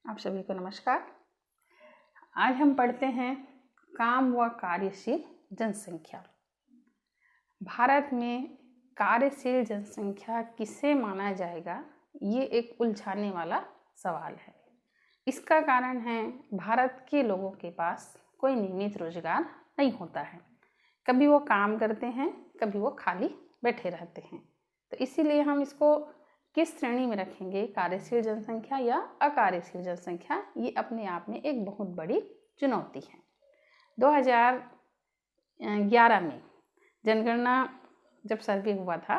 आप सभी को नमस्कार। आज हम पढ़ते हैं काम व कार्यशील जनसंख्या। भारत में कार्यशील जनसंख्या किसे माना जाएगा, ये एक उलझाने वाला सवाल है। इसका कारण है भारत के लोगों के पास कोई नियमित रोजगार नहीं होता है। कभी वो काम करते हैं, कभी वो खाली बैठे रहते हैं। तो इसीलिए हम इसको किस श्रेणी में रखेंगे, कार्यशील जनसंख्या या अकार्यशील जनसंख्या, ये अपने आप में एक बहुत बड़ी चुनौती है। 2011 में जनगणना जब सर्वे हुआ था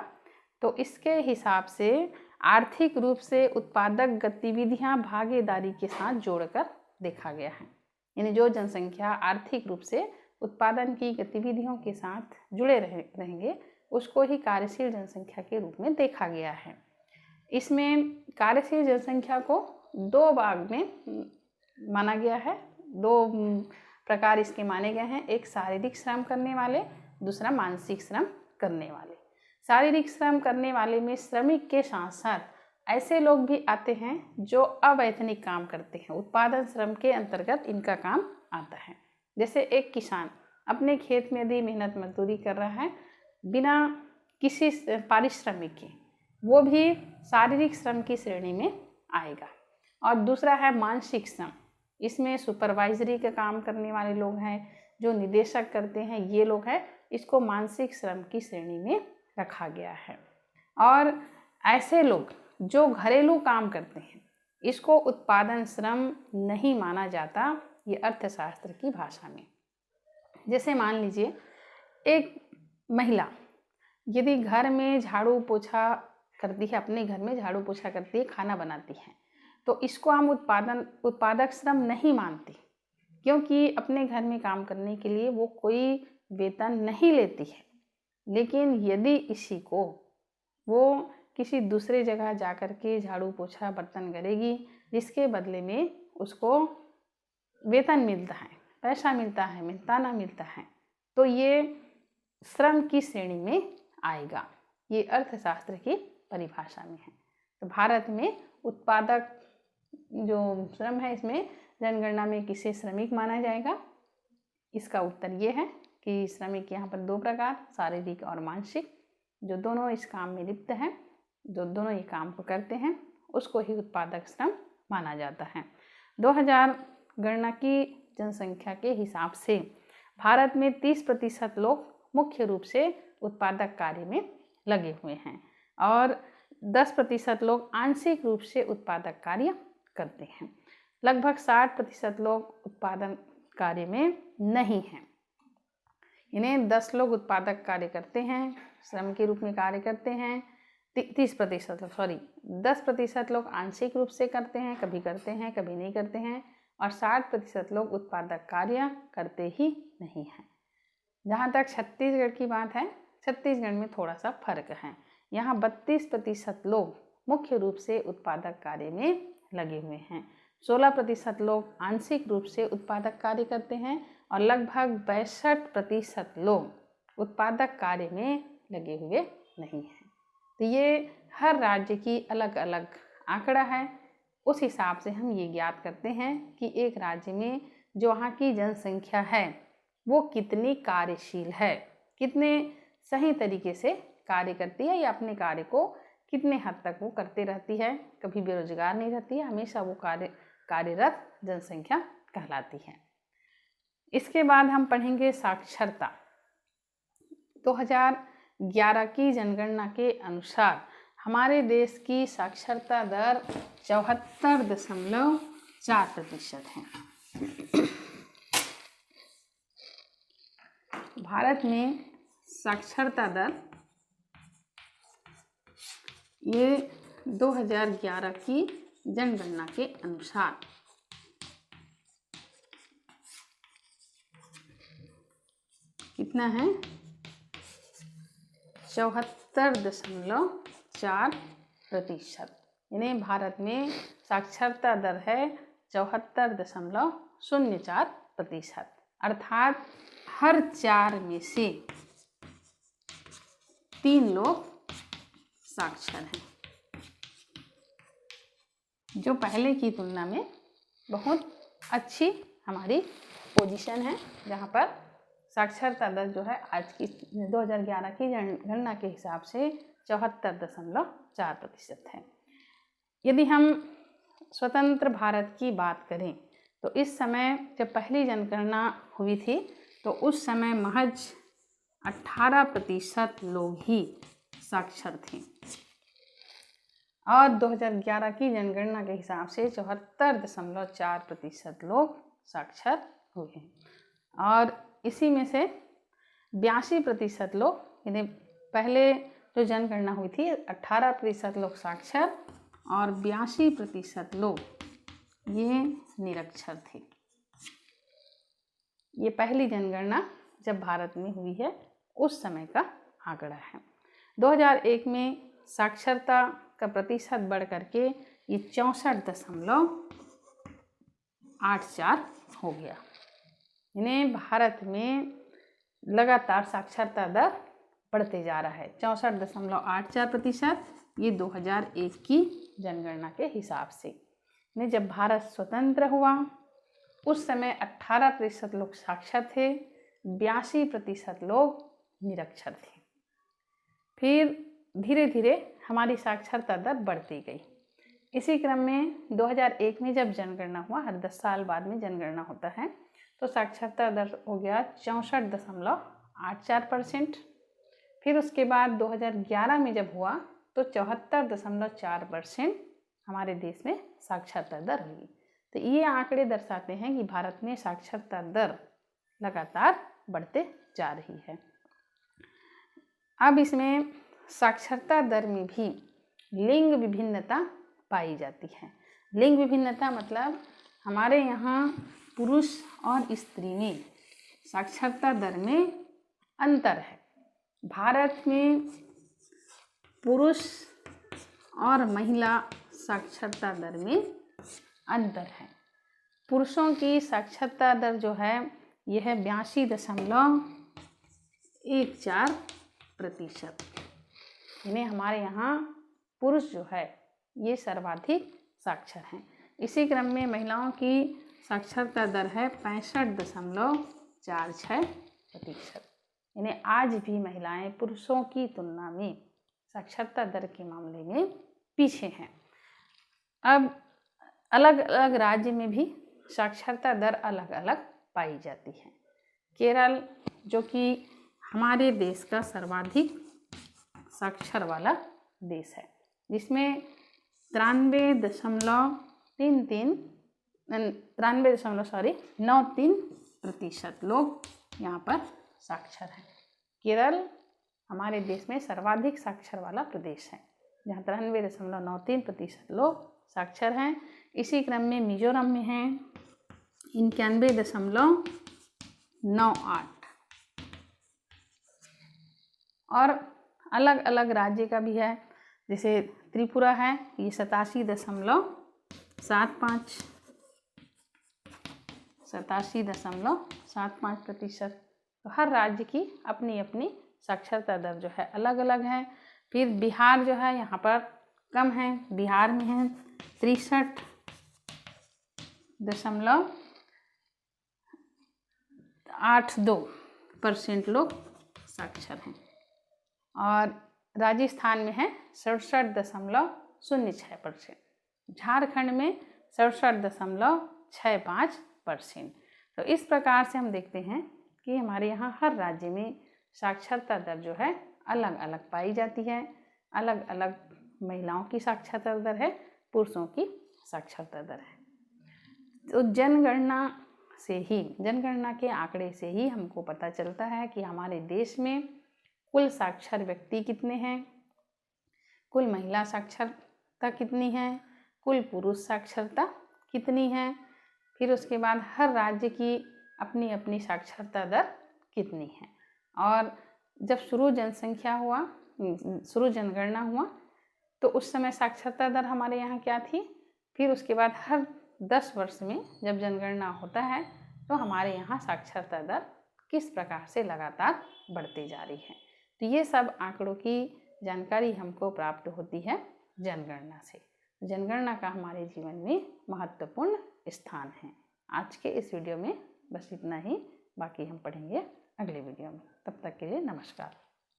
तो इसके हिसाब से आर्थिक रूप से उत्पादक गतिविधियां भागीदारी के साथ जोड़कर देखा गया है। यानी जो जनसंख्या आर्थिक रूप से उत्पादन की गतिविधियों के साथ जुड़े रहेंगे उसको ही कार्यशील जनसंख्या के रूप में देखा गया है। इसमें कार्यशील जनसंख्या को दो भाग में माना गया है। दो प्रकार इसके माने गए हैं, एक शारीरिक श्रम करने वाले, दूसरा मानसिक श्रम करने वाले। शारीरिक श्रम करने वाले में श्रमिक के साथ साथ ऐसे लोग भी आते हैं जो अवैतनिक काम करते हैं, उत्पादन श्रम के अंतर्गत इनका काम आता है। जैसे एक किसान अपने खेत में यदि मेहनत मजदूरी कर रहा है बिना किसी पारिश्रमिक के, वो भी शारीरिक श्रम की श्रेणी में आएगा। और दूसरा है मानसिक श्रम। इसमें सुपरवाइजरी का काम करने वाले लोग हैं, जो निदेशक करते हैं, ये लोग हैं, इसको मानसिक श्रम की श्रेणी में रखा गया है। और ऐसे लोग जो घरेलू काम करते हैं इसको उत्पादन श्रम नहीं माना जाता, ये अर्थशास्त्र की भाषा में। जैसे मान लीजिए एक महिला यदि घर में झाड़ू पोछा करती है, अपने घर में झाड़ू पोछा करती है, खाना बनाती है, तो इसको हम उत्पादक श्रम नहीं मानते, क्योंकि अपने घर में काम करने के लिए वो कोई वेतन नहीं लेती है। लेकिन यदि इसी को वो किसी दूसरे जगह जा कर के झाड़ू पोछा बर्तन करेगी, जिसके बदले में उसको वेतन मिलता है, पैसा मिलता है, मिलता मिलता है, तो ये श्रम की श्रेणी में आएगा। ये अर्थशास्त्र की परिभाषा में है। तो भारत में उत्पादक जो श्रम है, इसमें जनगणना में किसे श्रमिक माना जाएगा? इसका उत्तर ये है कि श्रमिक यहाँ पर दो प्रकार, शारीरिक और मानसिक, जो दोनों इस काम में लिप्त हैं, जो दोनों ये काम को करते हैं, उसको ही उत्पादक श्रम माना जाता है। 2000 गणना की जनसंख्या के हिसाब से भारत में 30% लोग मुख्य रूप से उत्पादक कार्य में लगे हुए हैं और 10% लोग आंशिक रूप से उत्पादक कार्य करते हैं। लगभग 60% लोग उत्पादन कार्य में नहीं हैं। इन्हें 10 लोग उत्पादक कार्य करते हैं, श्रम के रूप में कार्य करते हैं। 10% लोग आंशिक रूप से करते हैं, कभी करते हैं कभी नहीं करते हैं, और 60% लोग उत्पादक कार्य करते ही नहीं हैं। जहाँ तक छत्तीसगढ़ की बात है, छत्तीसगढ़ में थोड़ा सा फर्क है। यहाँ 32% लोग मुख्य रूप से उत्पादक कार्य में लगे हुए हैं, 16% लोग आंशिक रूप से उत्पादक कार्य करते हैं और लगभग 62% लोग उत्पादक कार्य में लगे हुए नहीं हैं। तो ये हर राज्य की अलग अलग आंकड़ा है। उस हिसाब से हम ये ज्ञात करते हैं कि एक राज्य में जो वहाँ की जनसंख्या है वो कितनी कार्यशील है, कितने सही तरीके से कार्य करती है या अपने कार्य को कितने हद तक वो करते रहती है, कभी बेरोजगार नहीं रहती है, हमेशा वो कार्यरत जनसंख्या कहलाती है। इसके बाद हम पढ़ेंगे साक्षरता। 2011 की जनगणना के अनुसार हमारे देश की साक्षरता दर 74.4% है। भारत में साक्षरता दर ये 2011 की जनगणना के अनुसार कितना है? 74.4%। यानी भारत में साक्षरता दर है 74.04%। अर्थात हर 4 में से 3 लोग साक्षर हैं, जो पहले की तुलना में बहुत अच्छी हमारी पोजीशन है, जहाँ पर साक्षरता दर जो है आज की 2011 की जनगणना के हिसाब से 74.4% है। यदि हम स्वतंत्र भारत की बात करें तो इस समय जब पहली जनगणना हुई थी तो उस समय महज 18% लोग ही साक्षर थे और 2011 की जनगणना के हिसाब से 74.4% लोग साक्षर हुए हैं। और इसी में से 82% लोग, यानी पहले जो जनगणना हुई थी 18% लोग साक्षर और 82% लोग ये निरक्षर थे। ये पहली जनगणना जब भारत में हुई है उस समय का आंकड़ा है। 2001 में साक्षरता का प्रतिशत बढ़ करके ये 64.84 हो गया। यानी भारत में लगातार साक्षरता दर बढ़ते जा रहा है। 64.84% ये 2001 की जनगणना के हिसाब से। यानी जब भारत स्वतंत्र हुआ उस समय 18% लोग साक्षर थे, 82% लोग निरक्षर थे। फिर धीरे धीरे हमारी साक्षरता दर बढ़ती गई। इसी क्रम में 2001 में जब जनगणना हुआ, हर 10 साल बाद में जनगणना होता है, तो साक्षरता दर हो गया 64.84%। फिर उसके बाद 2011 में जब हुआ तो 74.4% हमारे देश में साक्षरता दर हुई। तो ये आंकड़े दर्शाते हैं कि भारत में साक्षरता दर लगातार बढ़ते जा रही है। अब इसमें साक्षरता दर में भी लिंग विभिन्नता पाई जाती है। लिंग विभिन्नता मतलब हमारे यहाँ पुरुष और स्त्री में साक्षरता दर में अंतर है। भारत में पुरुष और महिला साक्षरता दर में अंतर है। पुरुषों की साक्षरता दर जो है यह है 82.14%। यानी हमारे यहाँ पुरुष जो है ये सर्वाधिक साक्षर हैं। इसी क्रम में महिलाओं की साक्षरता दर है 65.46%। यानी आज भी महिलाएं पुरुषों की तुलना में साक्षरता दर के मामले में पीछे हैं। अब अलग अलग राज्य में भी साक्षरता दर अलग अलग पाई जाती है। केरल जो कि हमारे देश का सर्वाधिक साक्षर वाला देश है, जिसमें 93.93% लोग यहाँ पर साक्षर हैं। केरल हमारे देश में सर्वाधिक साक्षर वाला प्रदेश है, जहाँ 93.93% लोग साक्षर हैं। इसी क्रम में मिजोरम में हैं 91.98। और अलग अलग राज्य का भी है, जैसे त्रिपुरा है ये 87.75%। तो हर राज्य की अपनी अपनी साक्षरता दर जो है अलग अलग है। फिर बिहार जो है यहाँ पर कम है, बिहार में है 63.82% लोग साक्षर हैं। और राजस्थान में है 67.06%। झारखंड में 67.65%। तो इस प्रकार से हम देखते हैं कि हमारे यहाँ हर राज्य में साक्षरता दर जो है अलग अलग पाई जाती है। अलग अलग महिलाओं की साक्षरता दर है, पुरुषों की साक्षरता दर है। तो जनगणना के आंकड़े से ही हमको पता चलता है कि हमारे देश में कुल साक्षर व्यक्ति कितने हैं, कुल महिला साक्षरता कितनी है, कुल पुरुष साक्षरता कितनी है। फिर उसके बाद हर राज्य की अपनी अपनी साक्षरता दर कितनी है। और जब शुरू जनगणना हुआ तो उस समय साक्षरता दर हमारे यहाँ क्या थी। फिर उसके बाद हर 10 वर्ष में जब जनगणना होता है तो हमारे यहाँ साक्षरता दर किस प्रकार से लगातार बढ़ती जा रही है। तो ये सब आंकड़ों की जानकारी हमको प्राप्त होती है जनगणना से। जनगणना का हमारे जीवन में महत्वपूर्ण स्थान है। आज के इस वीडियो में बस इतना ही, बाकी हम पढ़ेंगे अगले वीडियो में। तब तक के लिए नमस्कार।